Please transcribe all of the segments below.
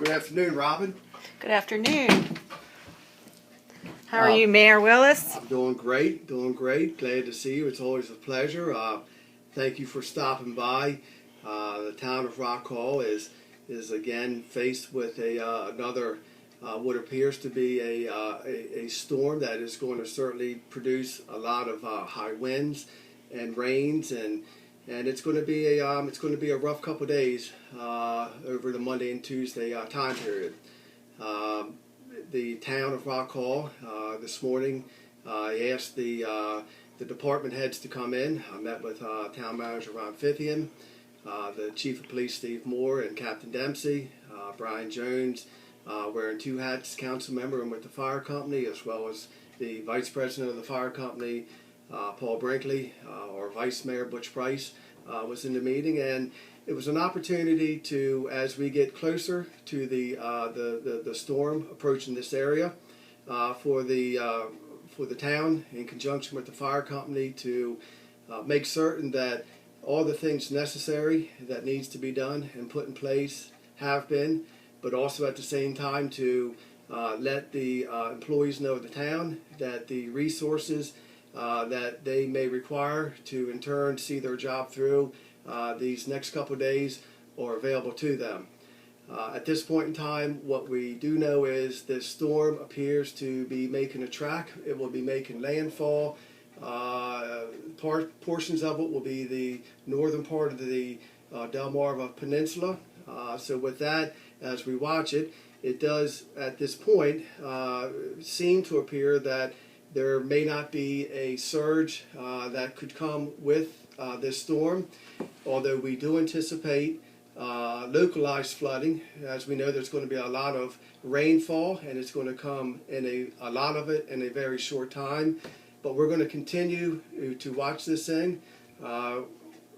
Good afternoon, Robin. Good afternoon. How are you, Mayor Willis? I'm doing great, Glad to see you. It's always a pleasure. Thank you for stopping by. The town of Rock Hall is again faced with another what appears to be a storm that is going to certainly produce a lot of high winds and rains, and it's going to be a rough couple of days over the Monday and Tuesday time period. The town of Rock Hall this morning asked the department heads to come in. I met with Town Manager Ron Fithian, the Chief of Police Steve Moore, and Captain Dempsey, Brian Jones, wearing two hats, council member and with the fire company, as well as the Vice President of the fire company, Paul Brinkley, our Vice Mayor Butch Price was in the meeting, and it was an opportunity to, as we get closer to the storm approaching this area, for the town, in conjunction with the fire company, to make certain that all the things necessary that needs to be done and put in place have been, but also at the same time to let the employees know of the town that the resources that they may require to in turn see their job through these next couple of days are available to them. At this point in time, what we do know is this storm appears to be making a track. It will be making landfall. Portions of it will be the northern part of the Delmarva Peninsula. So with that, as we watch it, it does at this point seem to appear that there may not be a surge that could come with this storm, although we do anticipate localized flooding. As we know, there's going to be a lot of rainfall, and it's going to come in a lot of it in a very short time. But we're going to continue to watch this thing.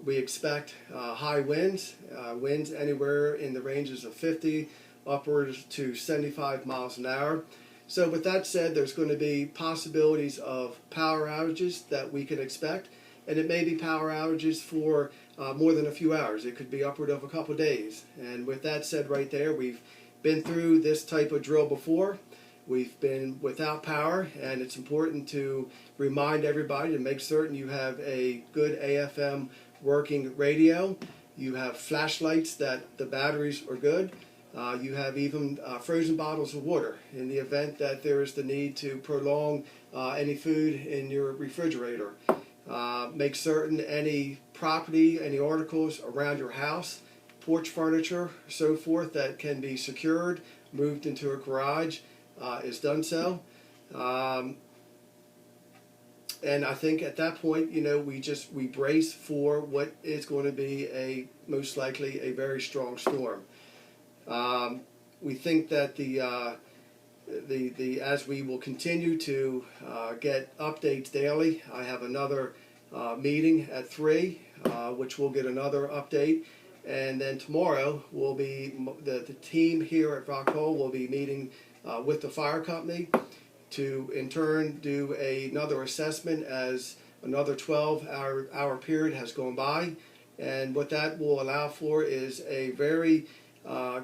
We expect high winds anywhere in the ranges of 50 upwards to 75 miles an hour. So with that said, there's going to be possibilities of power outages that we can expect, and it may be power outages for more than a few hours. It could be upward of a couple of days. And with that said right there, we've been through this type of drill before. We've been without power, and it's important to remind everybody to make certain you have a good AFM working radio. You have flashlights that the batteries are good. You have even frozen bottles of water in the event that there is the need to prolong any food in your refrigerator. Make certain any property, any articles around your house, porch furniture, so forth, that can be secured, moved into a garage, is done so. And I think at that point, we brace for what is going to be most likely a very strong storm. We think that as we will continue to get updates daily, I have another meeting at 3, which we'll get another update, and then tomorrow will be the team here at Rock Hall will be meeting with the fire company to in turn do another assessment as another 12-hour period has gone by, and what that will allow for is a very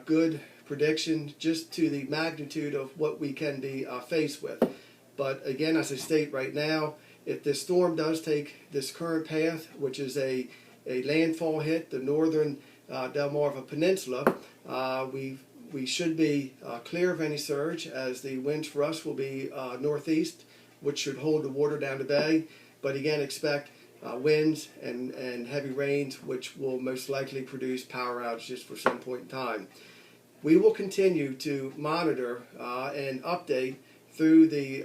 good prediction just to the magnitude of what we can be faced with. But again, as I state right now, if this storm does take this current path, which is a landfall hit the northern Delmarva Peninsula, we should be clear of any surge, as the winds for us will be northeast, which should hold the water down the bay. But again, expect winds and heavy rains, which will most likely produce power outages for some point in time. We will continue to monitor and update through the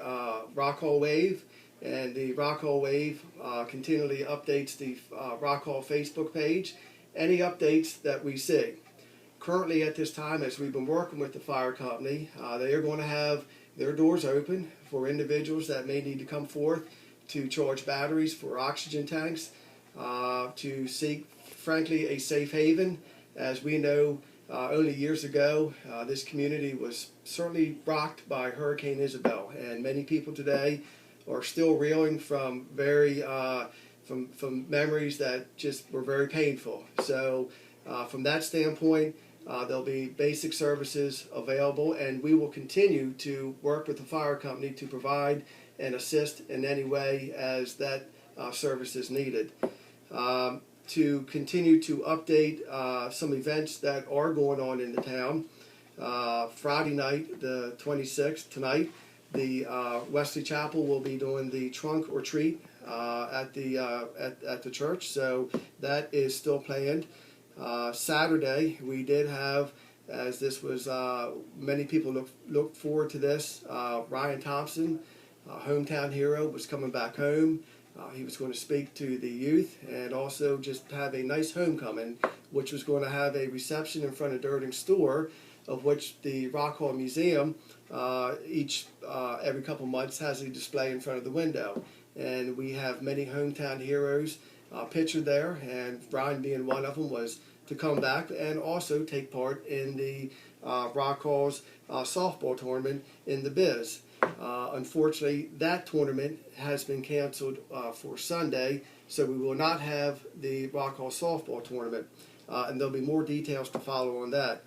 Rock Hall Wave, and the Rock Hall Wave continually updates the Rock Hall Facebook page, any updates that we see. Currently at this time, as we've been working with the fire company, they are going to have their doors open for individuals that may need to come forth to charge batteries for oxygen tanks, to seek, frankly, a safe haven. As we know, only years ago, this community was certainly rocked by Hurricane Isabel, and many people today are still reeling from from memories that just were very painful. So from that standpoint, There'll be basic services available, and we will continue to work with the fire company to provide and assist in any way as that service is needed. To continue to update some events that are going on in the town. Friday night, the 26th, tonight, the Wesley Chapel will be doing the trunk or treat at the church, so that is still planned. Saturday, we did have, as this was, many people look forward to this, Ryan Thompson, hometown hero, was coming back home. He was going to speak to the youth and also just have a nice homecoming, which was going to have a reception in front of Durden's store, of which the Rock Hall Museum every couple months has a display in front of the window. And we have many hometown heroes pictured there, and Ryan being one of them was to come back and also take part in the Rock Hall's softball tournament in the Biz. Unfortunately, that tournament has been canceled for Sunday, so we will not have the Rock Hall softball tournament, and there'll be more details to follow on that.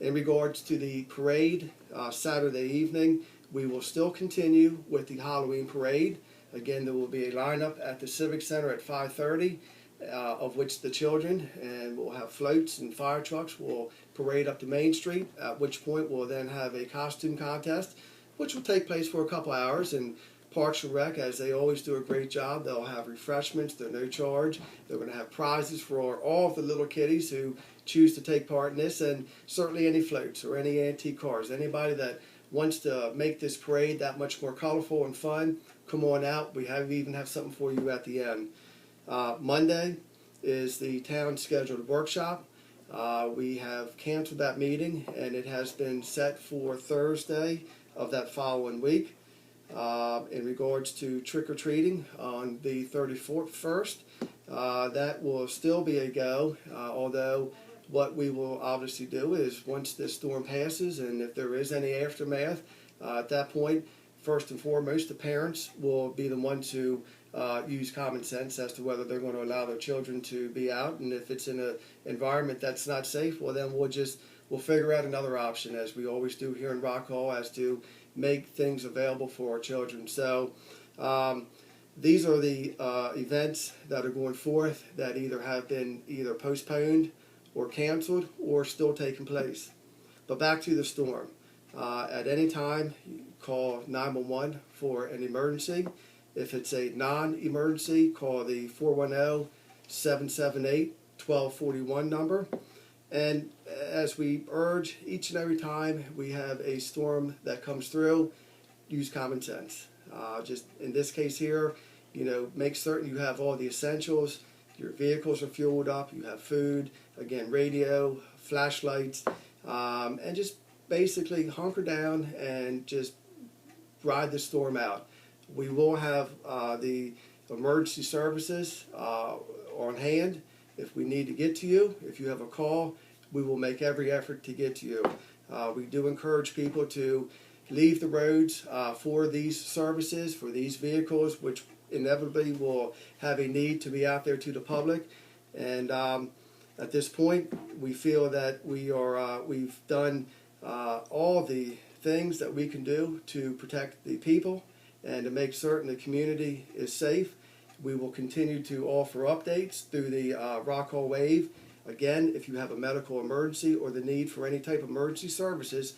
In regards to the parade, Saturday evening, we will still continue with the Halloween parade. Again, there will be a lineup at the Civic Center at 5:30, of which the children, and we'll have floats and fire trucks, will parade up to Main Street, at which point we'll then have a costume contest, which will take place for a couple hours. And Parks and Rec, as they always do a great job, they'll have refreshments, they're no charge. They're going to have prizes for all of the little kiddies who choose to take part in this, and certainly any floats or any antique cars. Anybody that wants to make this parade that much more colorful and fun, come on out. We even have something for you at the end. Monday is the town scheduled workshop. We have canceled that meeting, and it has been set for Thursday of that following week. In regards to trick-or-treating on the 31st, that will still be a go, although what we will obviously do is once this storm passes, and if there is any aftermath, at that point, first and foremost, the parents will be the ones who use common sense as to whether they're going to allow their children to be out, and if it's in an environment that's not safe, well then we'll figure out another option, as we always do here in Rock Hall, as to make things available for our children. So these are the events that are going forth that either have been postponed or canceled or still taking place. But back to the storm. At any time, you call 911 for an emergency. If it's a non-emergency, call the 410-778-1241 number. And as we urge each and every time we have a storm that comes through, use common sense. Just in this case here, make certain you have all the essentials. Your vehicles are fueled up. You have food, again, radio, flashlights, and just basically hunker down and just ride the storm out. We will have the emergency services on hand. If we need to get to you, if you have a call, we will make every effort to get to you. We do encourage people to leave the roads for these services, for these vehicles, which inevitably will have a need to be out there to the public. And at this point, we feel that we've done all the things that we can do to protect the people and to make certain the community is safe. We will continue to offer updates through the Rock Hall Wave. Again, if you have a medical emergency or the need for any type of emergency services,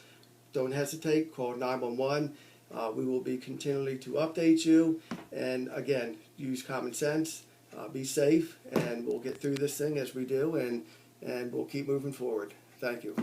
don't hesitate, call 911. We will be continually to update you. And again, use common sense, be safe, and we'll get through this thing as we do, and we'll keep moving forward. Thank you.